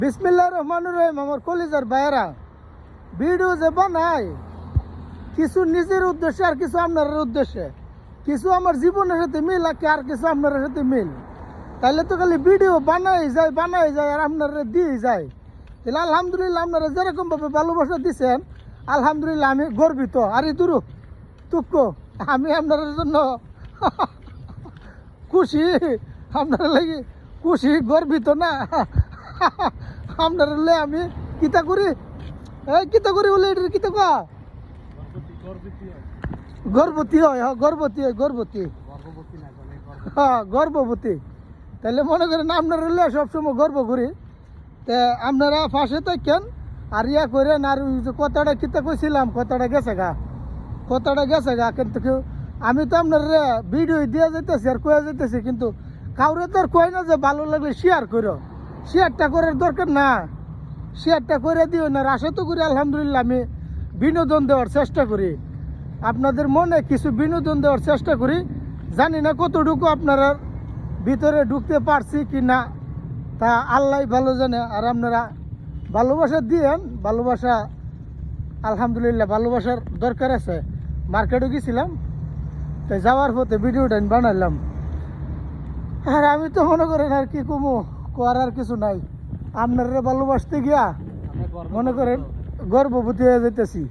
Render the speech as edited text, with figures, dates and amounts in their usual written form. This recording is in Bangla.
বিসমিল্লাহির রহমানির রহিম। আমার কলিজার ভাইয়েরা, ভিডিও যে বানাই কিছু নিজের উদ্দেশ্যে আর কিছু আপনার উদ্দেশ্যে, কিছু আমার জীবনের সাথে মিল আর কিছু আপনার সাথে মিল। তাইলে তো খালি ভিডিও বানাই যায় আর আপনারা দিয়ে যায়। তাহলে আলহামদুলিল্লাহ আপনারা যেরকমভাবে ভালোবাসা দিচ্ছেন, আলহামদুলিল্লাহ আমি গর্বিত। আর ইদুরু তুক্ক আমি আপনার জন্য খুশি, আপনার লাগি খুশি গর্বিত না। আপনার আমি কিতা করি, কিতা করি বলে এটা কিতা কা গর্ভবতী হয়, গর্ভবতী হ্যাঁ গর্ভবতী। তাহলে মনে করেন আপনার সবসময় গর্ব করি। তা আপনারা পাশে থাকেন আর ইয়া করেন। আর কথাটা কিতা কইছিলাম, কথাটা গেছে গা কিন্তু আমি তো আপনার ভিডিও দিয়ে যেতেছি আর কয়ে যেতেছি, কিন্তু কাউরে তো আর কয় না যে ভালো লাগলে শেয়ার করো। শেয়ারটা করার দরকার না, শেয়ারটা করে দিও না। আশা তো করি আলহামদুলিল্লাহ আমি বিনোদন দেওয়ার চেষ্টা করি, আপনাদের মনে কিছু বিনোদন দেওয়ার চেষ্টা করি। জানি না কতটুকু আপনারা ভিতরে ঢুকতে পারছি কি না, তা আল্লাহ ভালো জানে। আর আপনারা ভালোবাসা দিয়েন, ভালোবাসা আলহামদুলিল্লাহ ভালোবাসার দরকার আছে। মার্কেটও গেছিলাম, তাই যাওয়ার পথে ভিডিওটা বানালাম। আর আমি তো মনে করেন আর কি কমু, করার কিছু নাই। আপনারা ভালোবাসতে গিয়া মনে করেন গর্ভবতী হয়ে যেতেছি।